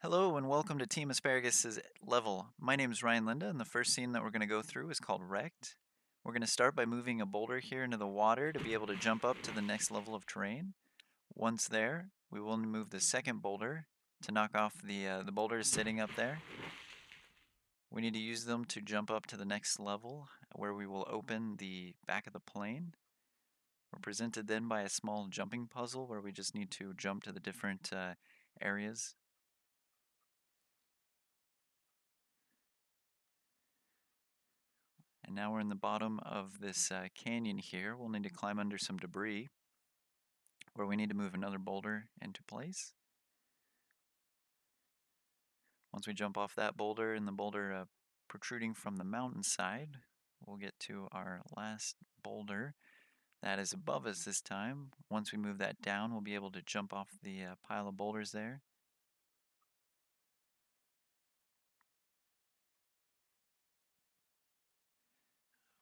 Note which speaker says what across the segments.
Speaker 1: Hello and welcome to Team Asparagus' level. My name is Ryan Linda and the first scene that we're going to go through is called Wrecked. We're going to start by moving a boulder here into the water to be able to jump up to the next level of terrain. Once there, we will move the second boulder to knock off the boulders sitting up there. We need to use them to jump up to the next level where we will open the back of the plane. We're presented then by a small jumping puzzle where we just need to jump to the different areas. And now we're in the bottom of this canyon here. We'll need to climb under some debris where we need to move another boulder into place. Once we jump off that boulder and the boulder protruding from the mountainside, we'll get to our last boulder that is above us this time. Once we move that down, we'll be able to jump off the pile of boulders there.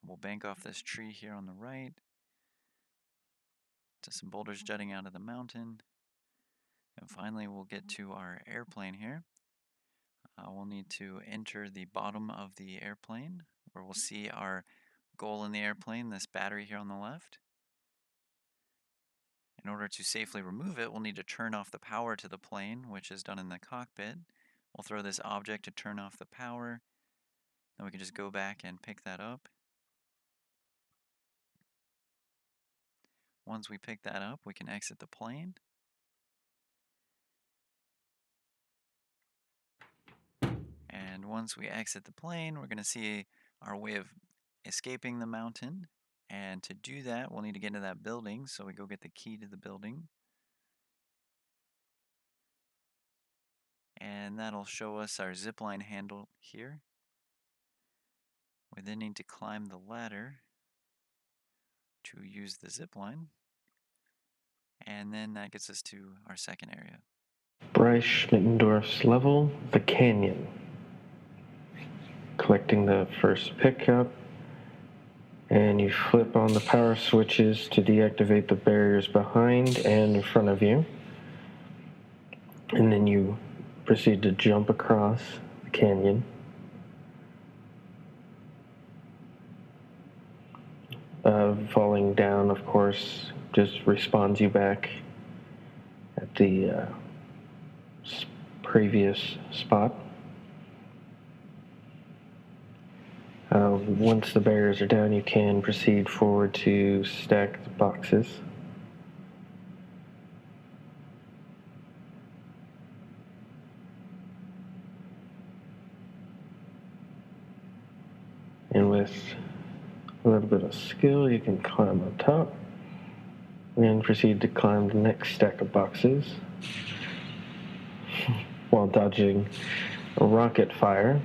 Speaker 1: We'll bank off this tree here on the right to some boulders jutting out of the mountain. And finally, we'll get to our airplane here. We'll need to enter the bottom of the airplane where we'll see our goal in the airplane, this battery here on the left. In order to safely remove it, we'll need to turn off the power to the plane, which is done in the cockpit. We'll throw this object to turn off the power. Then we can just go back and pick that up. Once we pick that up, we can exit the plane. And once we exit the plane, we're going to see our way of escaping the mountain. And to do that, we'll need to get into that building. So we go get the key to the building. And that'll show us our zipline handle here. We then need to climb the ladder to use the zipline. And then that gets us to our second area.
Speaker 2: Bryce Schmittendorf's level, the canyon. Collecting the first pickup, and you flip on the power switches to deactivate the barriers behind and in front of you. And then you proceed to jump across the canyon. Falling down, of course, just respawns you back at the previous spot. Once the barriers are down, you can proceed forward to stack the boxes. And with a little bit of skill, you can climb on top and proceed to climb the next stack of boxes while dodging a rocket fire.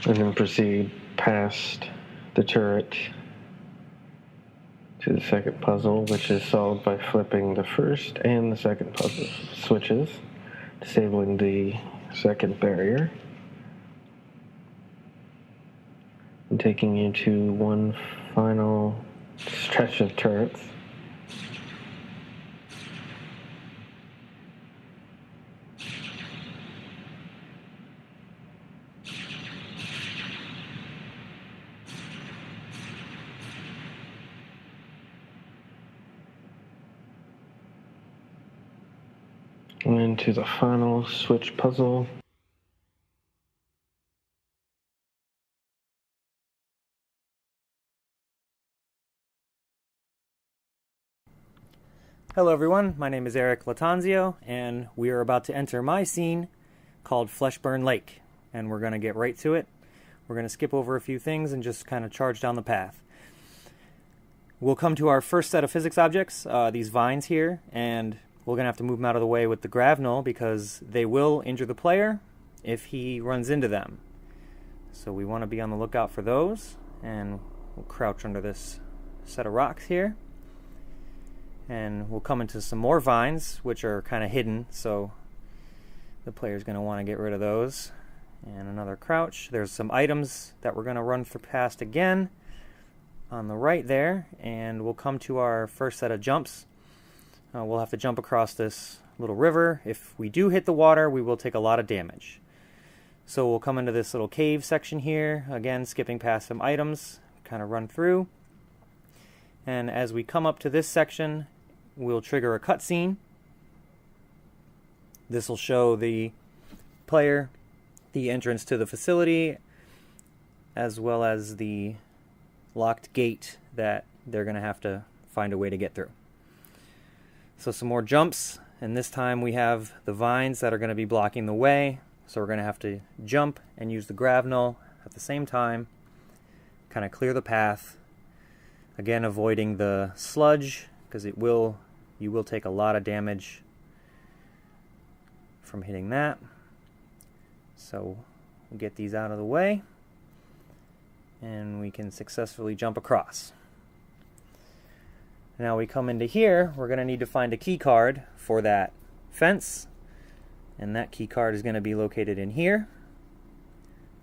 Speaker 2: And then proceed past the turret to the second puzzle, which is solved by flipping the first and the second puzzle switches, disabling the second barrier, and taking you to one final stretch of turrets. And into the final switch puzzle.
Speaker 3: Hello everyone, my name is Eric Latanzio, and we are about to enter my scene called Fleshburn Lake, and we're going to get right to it. We're going to skip over a few things and just kind of charge down the path. We'll come to our first set of physics objects, these vines here, and we're going to have to move them out of the way with the grapnel because they will injure the player if he runs into them. So we want to be on the lookout for those. And we'll crouch under this set of rocks here. And we'll come into some more vines, which are kind of hidden, so the player's going to want to get rid of those. And another crouch. There's some items that we're going to run past again on the right there, and we'll come to our first set of jumps. We'll have to jump across this little river. If we do hit the water, we will take a lot of damage. So we'll come into this little cave section here, again skipping past some items, kind of run through. And as we come up to this section, we'll trigger a cutscene. This will show the player the entrance to the facility, as well as the locked gate that they're going to have to find a way to get through. So some more jumps, and this time we have the vines that are going to be blocking the way, so we're going to have to jump and use the grapnel at the same time, kind of clear the path, again avoiding the sludge, because you will take a lot of damage from hitting that. So we'll get these out of the way, and we can successfully jump across. Now we come into here, we're going to need to find a key card for that fence, and that key card is going to be located in here.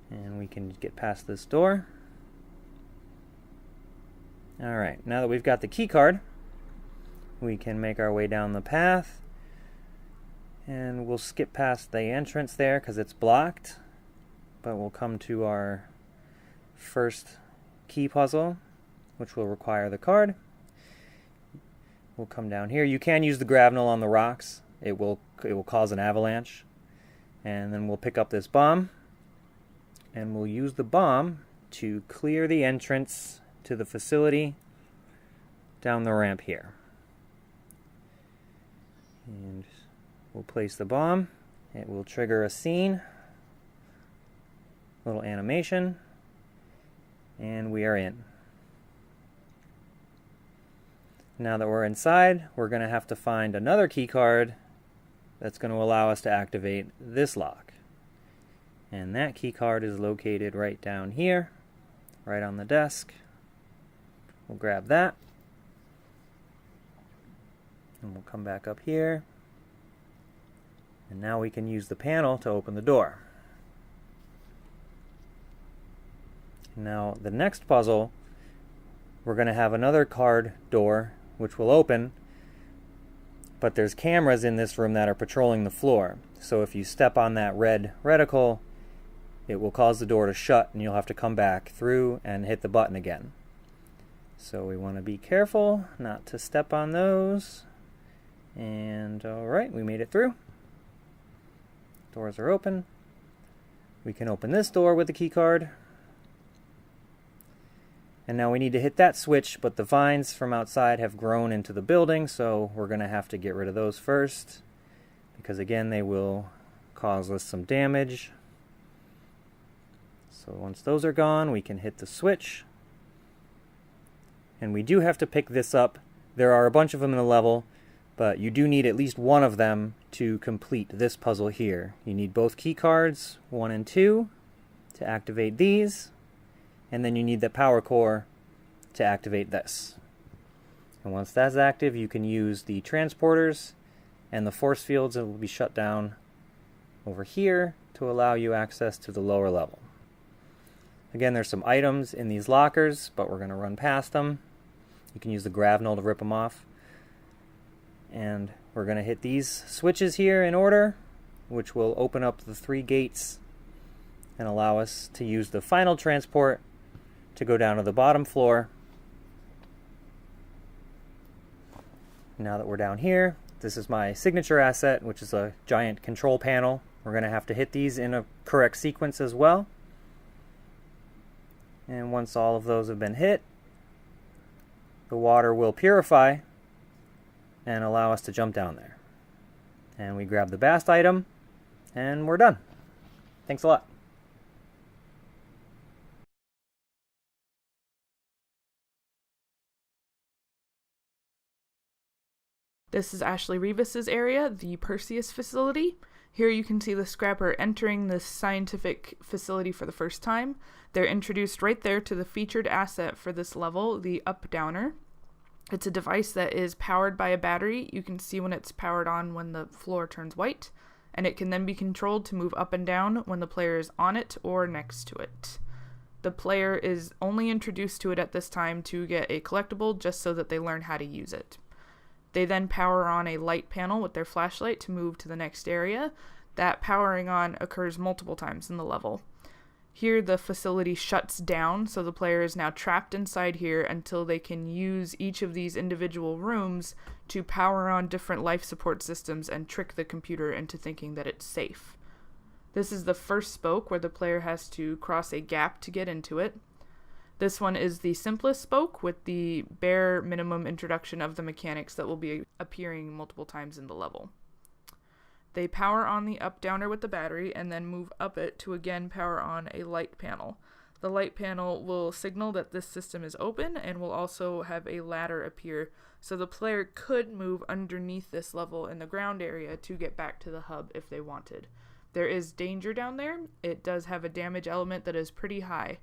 Speaker 3: And we can get past this door. Alright, now that we've got the key card, we can make our way down the path. And we'll skip past the entrance there because it's blocked. But we'll come to our first key puzzle, which will require the card. We'll come down here. You can use the grapnel on the rocks. It will cause an avalanche. And then we'll pick up this bomb. And we'll use the bomb to clear the entrance to the facility down the ramp here. And we'll place the bomb. It will trigger a scene, little animation, and we are in. Now that we're inside, we're going to have to find another key card that's going to allow us to activate this lock. And that key card is located right down here, right on the desk. We'll grab that. And we'll come back up here. And now we can use the panel to open the door. Now the next puzzle, we're going to have another card door which will open, but there's cameras in this room that are patrolling the floor. So if you step on that red reticle, it will cause the door to shut and you'll have to come back through and hit the button again. So we want to be careful not to step on those. And alright, we made it through. Doors are open. We can open this door with the key card. And now we need to hit that switch, but the vines from outside have grown into the building, so we're going to have to get rid of those first, because again they will cause us some damage. So once those are gone, we can hit the switch. And we do have to pick this up. There are a bunch of them in the level, but you do need at least one of them to complete this puzzle here. You need both key cards, 1 and 2, to activate these, and then you need the power core to activate this. And once that's active, you can use the transporters and the force fields that will be shut down over here to allow you access to the lower level. Again, there's some items in these lockers, but we're going to run past them. You can use the grapnel to rip them off. And we're going to hit these switches here in order, which will open up the 3 gates and allow us to use the final transport to go down to the bottom floor. Now that we're down here, this is my signature asset, which is a giant control panel. We're going to have to hit these in a correct sequence as well. And once all of those have been hit, the water will purify and allow us to jump down there. And we grab the bast item, and we're done. Thanks a lot.
Speaker 4: This is Ashley Rivas's area, the Perseus facility. Here you can see the scrapper entering this scientific facility for the first time. They're introduced right there to the featured asset for this level, the up downer. It's a device that is powered by a battery. You can see when it's powered on when the floor turns white, and it can then be controlled to move up and down when the player is on it or next to it. The player is only introduced to it at this time to get a collectible just so that they learn how to use it. They then power on a light panel with their flashlight to move to the next area. That powering on occurs multiple times in the level. Here the facility shuts down, so the player is now trapped inside here until they can use each of these individual rooms to power on different life support systems and trick the computer into thinking that it's safe. This is the first spoke where the player has to cross a gap to get into it. This one is the simplest spoke with the bare minimum introduction of the mechanics that will be appearing multiple times in the level. They power on the up-downer with the battery and then move up it to again power on a light panel. The light panel will signal that this system is open and will also have a ladder appear, so the player could move underneath this level in the ground area to get back to the hub if they wanted. There is danger down there. It does have a damage element that is pretty high.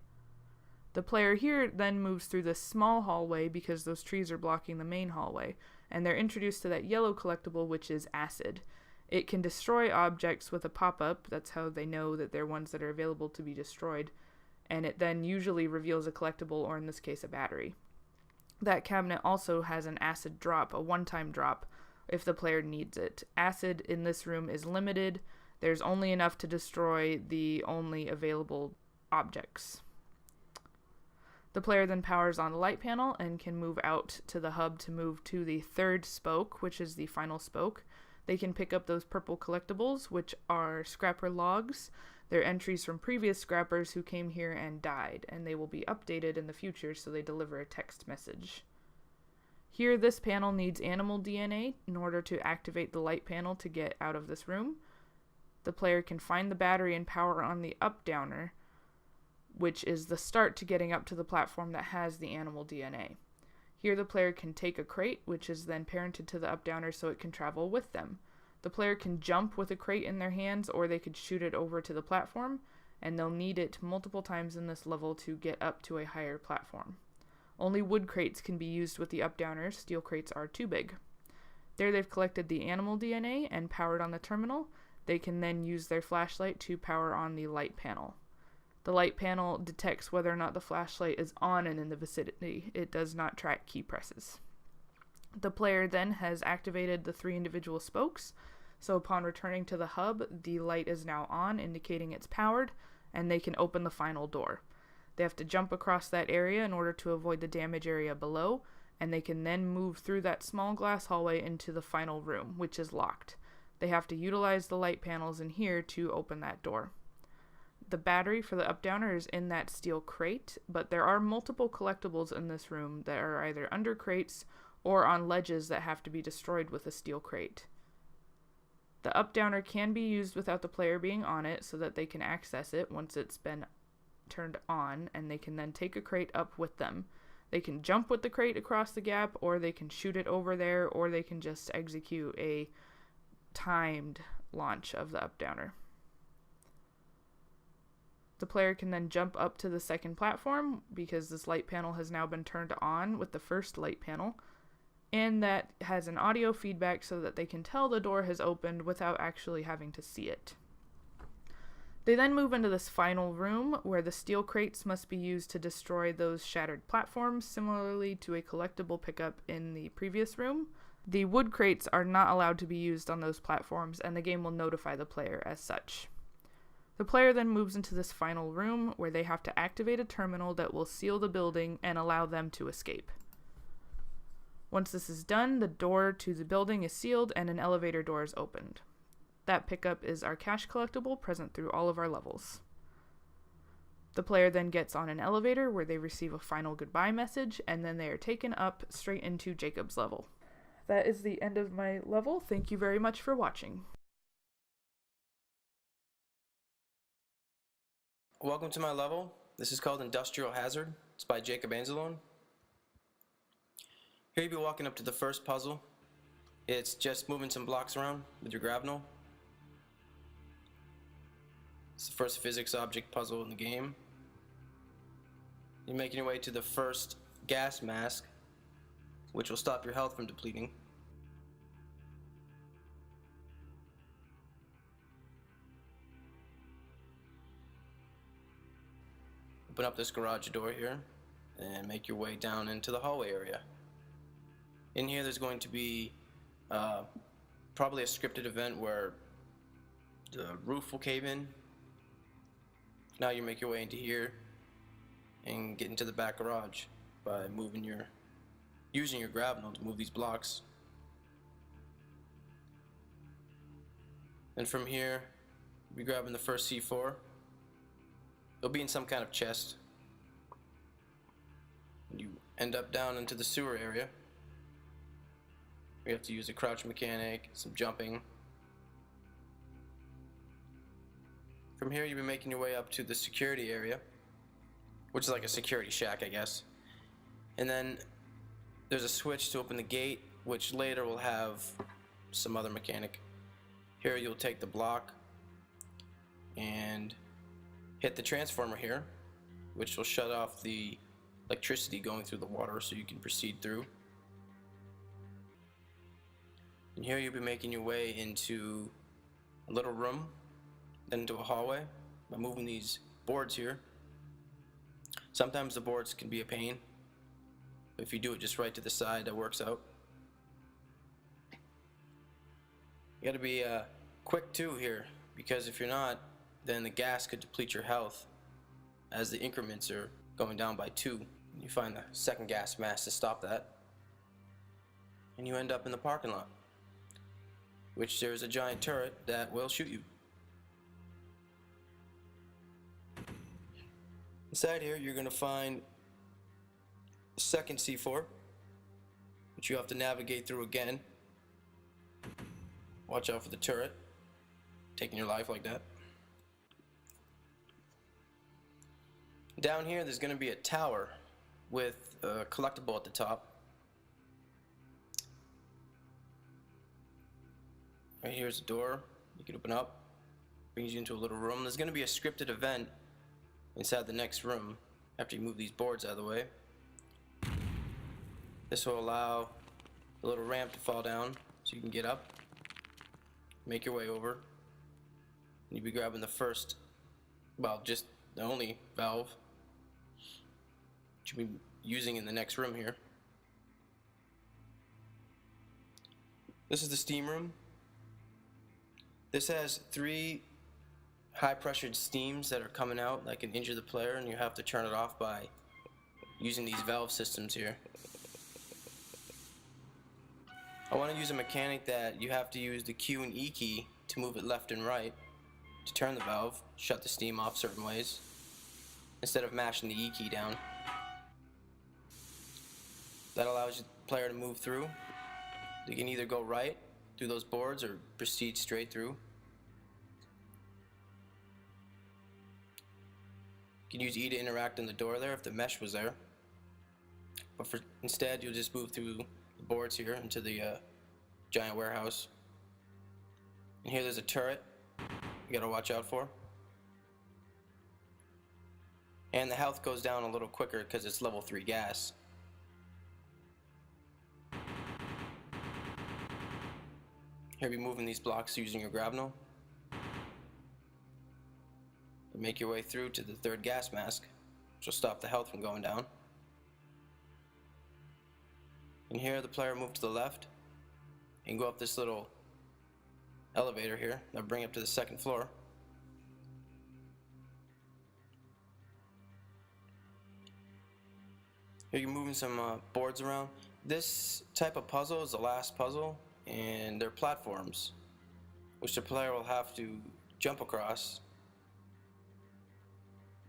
Speaker 4: The player here then moves through this small hallway because those trees are blocking the main hallway, and they're introduced to that yellow collectible, which is acid. It can destroy objects with a pop-up. That's how they know that they're ones that are available to be destroyed, and it then usually reveals a collectible, or in this case a battery. That cabinet also has an acid drop, a one-time drop, if the player needs it. Acid in this room is limited. There's only enough to destroy the only available objects. The player then powers on the light panel and can move out to the hub to move to the third spoke, which is the final spoke. They can pick up those purple collectibles, which are scrapper logs. They're entries from previous scrappers who came here and died, and they will be updated in the future so they deliver a text message. Here, this panel needs animal DNA in order to activate the light panel to get out of this room. The player can find the battery and power on the up-downer, which is the start to getting up to the platform that has the animal DNA. Here the player can take a crate, which is then parented to the up-downer so it can travel with them. The player can jump with a crate in their hands, or they could shoot it over to the platform, and they'll need it multiple times in this level to get up to a higher platform. Only wood crates can be used with the up-downers. Steel crates are too big. There they've collected the animal DNA and powered on the terminal. They can then use their flashlight to power on the light panel. The light panel detects whether or not the flashlight is on and in the vicinity. It does not track key presses. The player then has activated the 3 individual spokes, so upon returning to the hub, the light is now on, indicating it's powered, and they can open the final door. They have to jump across that area in order to avoid the damage area below, and they can then move through that small glass hallway into the final room, which is locked. They have to utilize the light panels in here to open that door. The battery for the up-downer is in that steel crate, but there are multiple collectibles in this room that are either under crates or on ledges that have to be destroyed with a steel crate. The up-downer can be used without the player being on it so that they can access it once it's been turned on, and they can then take a crate up with them. They can jump with the crate across the gap, or they can shoot it over there, or they can just execute a timed launch of the up-downer. The player can then jump up to the second platform because this light panel has now been turned on with the first light panel, and that has an audio feedback so that they can tell the door has opened without actually having to see it. They then move into this final room where the steel crates must be used to destroy those shattered platforms, similarly to a collectible pickup in the previous room. The wood crates are not allowed to be used on those platforms, and the game will notify the player as such. The player then moves into this final room where they have to activate a terminal that will seal the building and allow them to escape. Once this is done, the door to the building is sealed and an elevator door is opened. That pickup is our cash collectible present through all of our levels. The player then gets on an elevator where they receive a final goodbye message, and then they are taken up straight into Jacob's level. That is the end of my level. Thank you very much for watching.
Speaker 5: Welcome to my level. This is called Industrial Hazard. It's by Jacob Anzalone. Here you'll be walking up to the first puzzle. It's just moving some blocks around with your grapnel. It's the first physics object puzzle in the game. You're making your way to the first gas mask, which will stop your health from depleting. Open up this garage door here and make your way down into the hallway area. In here there's going to be probably a scripted event where the roof will cave in. Now you make your way into here and get into the back garage by using your grab to move these blocks. And from here, you'll be grabbing the first C4. It'll be in some kind of chest. You end up down into the sewer area. You have to use a crouch mechanic, some jumping. From here, you'll be making your way up to the security area, which is like a security shack, I guess. And then there's a switch to open the gate, which later will have some other mechanic. Here you'll take the block and hit the transformer here, which will shut off the electricity going through the water so you can proceed through. And here you'll be making your way into a little room, then into a hallway by moving these boards here. Sometimes the boards can be a pain, but if you do it just right to the side, that works out. You gotta be quick too here, because if you're not, then the gas could deplete your health as the increments are going down by 2. You find the second gas mask to stop that, and you end up in the parking lot, which there's a giant turret that will shoot you. Inside here you're going to find the second C4, which you have to navigate through again. Watch out for the turret taking your life like that. Down here there's going to be a tower with a collectible at the top. Right here's a door you can open up, brings you into a little room. There's going to be a scripted event inside the next room after you move these boards out of the way. This will allow a little ramp to fall down so you can get up, make your way over, and you'll be grabbing the first, well, just the only valve you'll be using in the next room here. This is the steam room. This has 3 high pressured steams that are coming out that can injure the player, and you have to turn it off by using these valve systems here. I want to use a mechanic that you have to use the Q and E key to move it left and right to turn the valve, shut the steam off certain ways, instead of mashing the E key down. That allows the player to move through. They can either go right through those boards or proceed straight through. You can use E to interact on the door there if the mesh was there. But instead you'll just move through the boards here into the giant warehouse. And here there's a turret you gotta watch out for. And the health goes down a little quicker because it's level 3 gas. Here be moving these blocks using your grapnel. And make your way through to the third gas mask, which will stop the health from going down. And here the player move to the left and go up this little elevator here that'll bring you up to the 2nd floor. Here you're moving some boards around. This type of puzzle is the last puzzle, and they're platforms which the player will have to jump across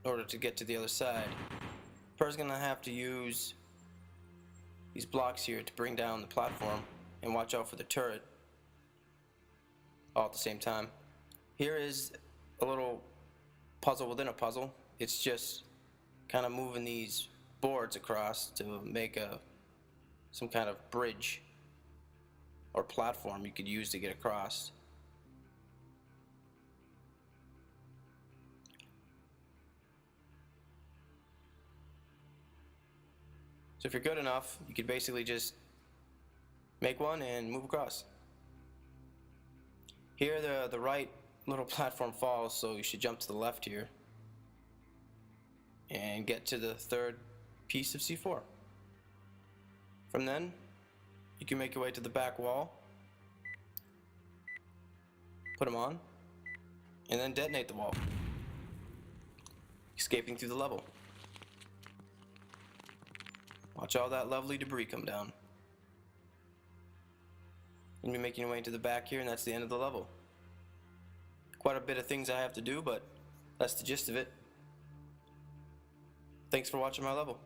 Speaker 5: in order to get to the other side. The player's gonna have to use these blocks here to bring down the platform and watch out for the turret all at the same time. Here is a little puzzle within a puzzle. It's just kind of moving these boards across to make some kind of bridge or platform you could use to get across. So if you're good enough, you could basically just make one and move across. Here the right little platform falls, so you should jump to the left here and get to the third piece of C4. From then, you can make your way to the back wall, put them on, and then detonate the wall, escaping through the level. Watch all that lovely debris come down. You'll be making your way into the back here, and that's the end of the level. Quite a bit of things I have to do, but that's the gist of it. Thanks for watching my level.